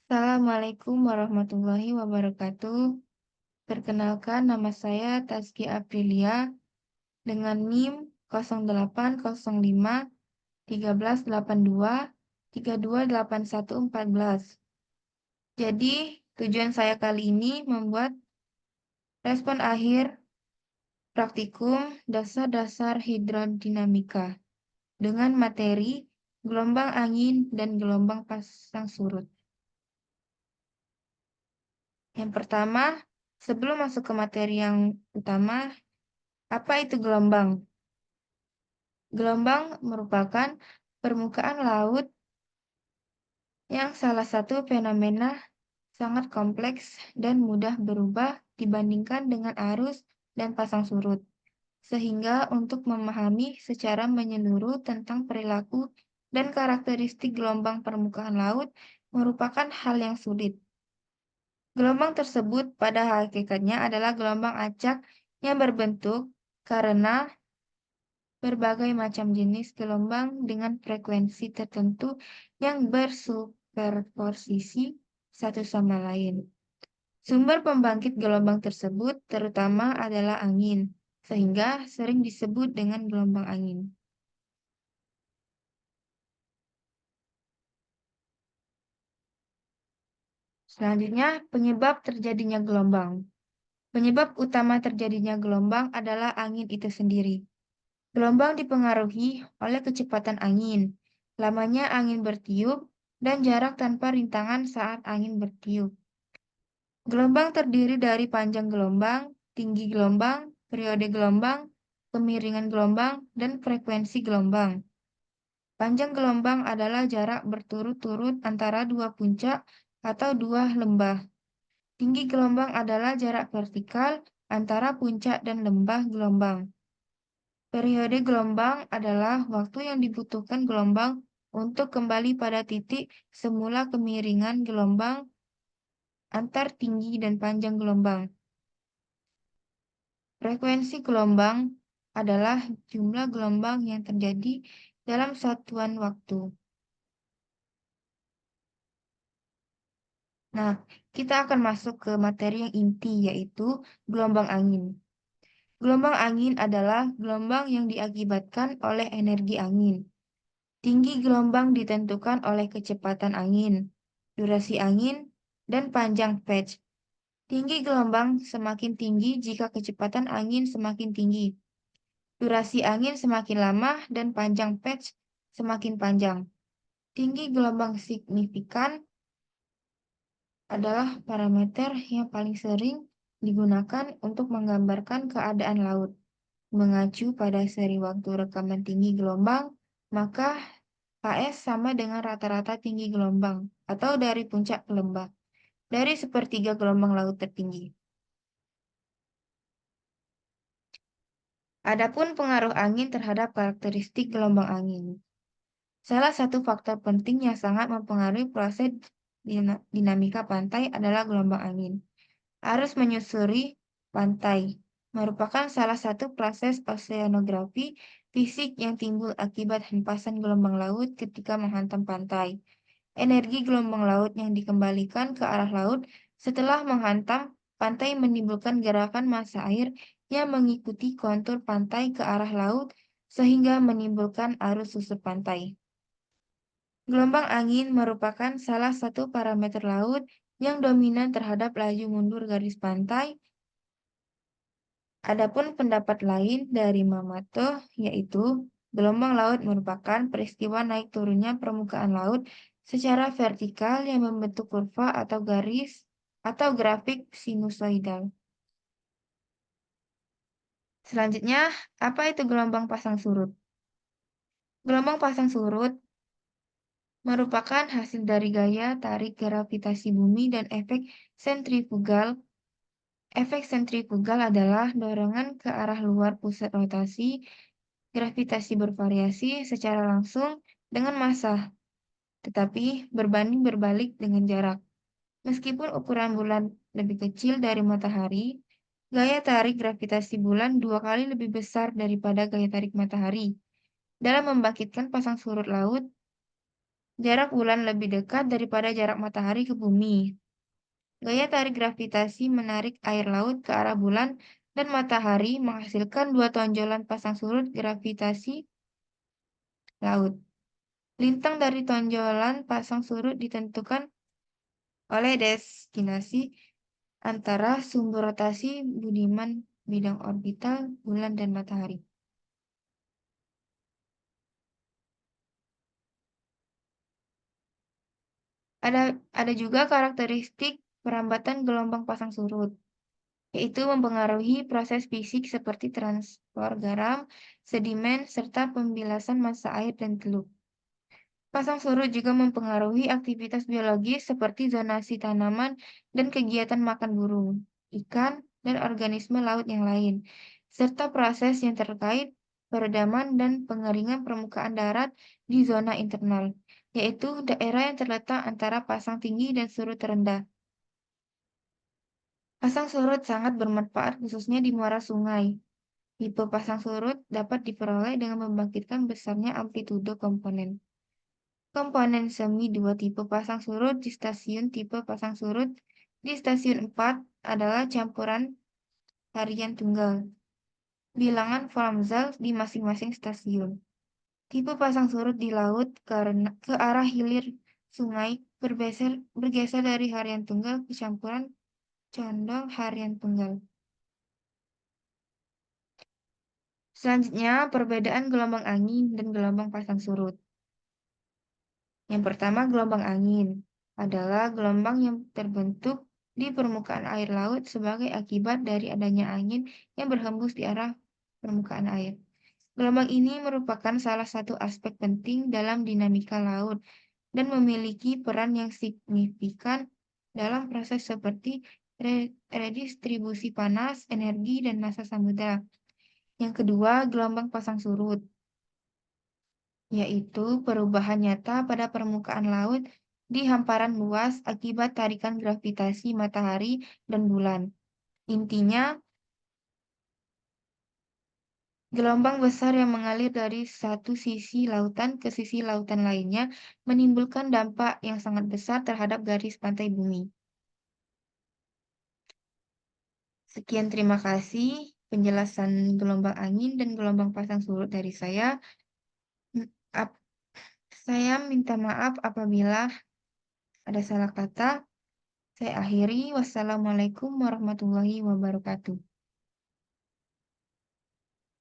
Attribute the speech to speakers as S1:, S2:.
S1: Assalamualaikum warahmatullahi wabarakatuh. Perkenalkan, nama saya Tazki Aprilia dengan NIM 0805 1382 328114. Jadi, tujuan saya kali ini membuat respon akhir praktikum dasar-dasar hidrodinamika dengan materi gelombang angin dan gelombang pasang surut. Yang pertama, sebelum masuk ke materi yang utama, apa itu gelombang? Gelombang merupakan permukaan laut yang salah satu fenomena sangat kompleks dan mudah berubah dibandingkan dengan arus dan pasang surut. Sehingga untuk memahami secara menyeluruh tentang perilaku dan karakteristik gelombang permukaan laut merupakan hal yang sulit. Gelombang tersebut pada hakikatnya adalah gelombang acak yang berbentuk karena berbagai macam jenis gelombang dengan frekuensi tertentu yang bersuperposisi satu sama lain. Sumber pembangkit gelombang tersebut terutama adalah angin, sehingga sering disebut dengan gelombang angin. Selanjutnya, penyebab terjadinya gelombang. Penyebab utama terjadinya gelombang adalah angin itu sendiri. Gelombang dipengaruhi oleh kecepatan angin, lamanya angin bertiup, dan jarak tanpa rintangan saat angin bertiup. Gelombang terdiri dari panjang gelombang, tinggi gelombang, periode gelombang, kemiringan gelombang, dan frekuensi gelombang. Panjang gelombang adalah jarak berturut-turut antara dua puncak atau dua lembah. Tinggi gelombang adalah jarak vertikal antara puncak dan lembah gelombang. Periode gelombang adalah waktu yang dibutuhkan gelombang untuk kembali pada titik semula kemiringan gelombang antar tinggi dan panjang gelombang. Frekuensi gelombang adalah jumlah gelombang yang terjadi dalam satuan waktu. Nah, kita akan masuk ke materi yang inti, yaitu gelombang angin. Gelombang angin adalah gelombang yang diakibatkan oleh energi angin. Tinggi gelombang ditentukan oleh kecepatan angin, durasi angin, dan panjang pitch. Tinggi gelombang semakin tinggi jika kecepatan angin semakin tinggi. Durasi angin semakin lama dan panjang pitch semakin panjang. Tinggi gelombang signifikan adalah parameter yang paling sering digunakan untuk menggambarkan keadaan laut. Mengacu pada seri waktu rekaman tinggi gelombang, maka KS sama dengan rata-rata tinggi gelombang atau dari puncak ke lembah, dari sepertiga gelombang laut tertinggi. Adapun pengaruh angin terhadap karakteristik gelombang angin. Salah satu faktor penting yang sangat mempengaruhi proses dinamika pantai adalah gelombang angin. Arus menyusuri pantai merupakan salah satu proses oseanografi fisik yang timbul akibat hempasan gelombang laut ketika menghantam pantai. Energi gelombang laut yang dikembalikan ke arah laut setelah menghantam pantai menimbulkan gerakan massa air yang mengikuti kontur pantai ke arah laut sehingga menimbulkan arus susut pantai. Gelombang angin merupakan salah satu parameter laut yang dominan terhadap laju mundur garis pantai. Adapun pendapat lain dari Mamato, yaitu gelombang laut merupakan peristiwa naik turunnya permukaan laut secara vertikal yang membentuk kurva atau garis atau grafik sinusoidal. Selanjutnya, apa itu gelombang pasang surut? Gelombang pasang surut merupakan hasil dari gaya tarik gravitasi bumi dan efek sentrifugal. Efek sentrifugal adalah dorongan ke arah luar pusat rotasi. Gravitasi bervariasi secara langsung dengan massa, tetapi berbanding berbalik dengan jarak. Meskipun ukuran bulan lebih kecil dari matahari, gaya tarik gravitasi bulan 2 kali lebih besar daripada gaya tarik matahari. Dalam membangkitkan pasang surut laut, Jarak bulan lebih dekat daripada jarak matahari ke bumi. Gaya tarik gravitasi menarik air laut ke arah bulan dan matahari menghasilkan dua tonjolan pasang surut gravitasi laut. Lintang dari tonjolan pasang surut ditentukan oleh destinasi antara sumber rotasi budiman bidang orbital bulan dan matahari. Ada juga karakteristik perambatan gelombang pasang surut, yaitu mempengaruhi proses fisik seperti transport garam, sedimen, serta pembilasan massa air dan teluk. Pasang surut juga mempengaruhi aktivitas biologis seperti zonasi tanaman dan kegiatan makan burung, ikan, dan organisme laut yang lain, serta proses yang terkait peredaman dan pengeringan permukaan darat di zona internal, yaitu daerah yang terletak antara pasang tinggi dan surut terendah. Pasang surut sangat bermanfaat khususnya di muara sungai. Tipe pasang surut dapat diperoleh dengan membangkitkan besarnya amplitudo komponen. Komponen semi dua tipe pasang surut di stasiun tipe pasang surut di stasiun 4 adalah campuran harian tunggal. Bilangan Volmzell di masing-masing stasiun. Tipe pasang surut di laut karena ke arah hilir sungai bergeser dari harian tunggal ke campuran condong harian tunggal. Selanjutnya, perbedaan gelombang angin dan gelombang pasang surut. Yang pertama, gelombang angin adalah gelombang yang terbentuk di permukaan air laut sebagai akibat dari adanya angin yang berhembus di arah permukaan air. Gelombang ini merupakan salah satu aspek penting dalam dinamika laut dan memiliki peran yang signifikan dalam proses seperti redistribusi panas, energi, dan massa samudra. Yang kedua, gelombang pasang surut, yaitu perubahan nyata pada permukaan laut di hamparan luas akibat tarikan gravitasi matahari dan bulan. Intinya, gelombang besar yang mengalir dari satu sisi lautan ke sisi lautan lainnya menimbulkan dampak yang sangat besar terhadap garis pantai bumi. Sekian terima kasih penjelasan gelombang angin dan gelombang pasang surut dari saya. Saya minta maaf apabila ada salah kata. Saya akhiri. Wassalamualaikum warahmatullahi wabarakatuh.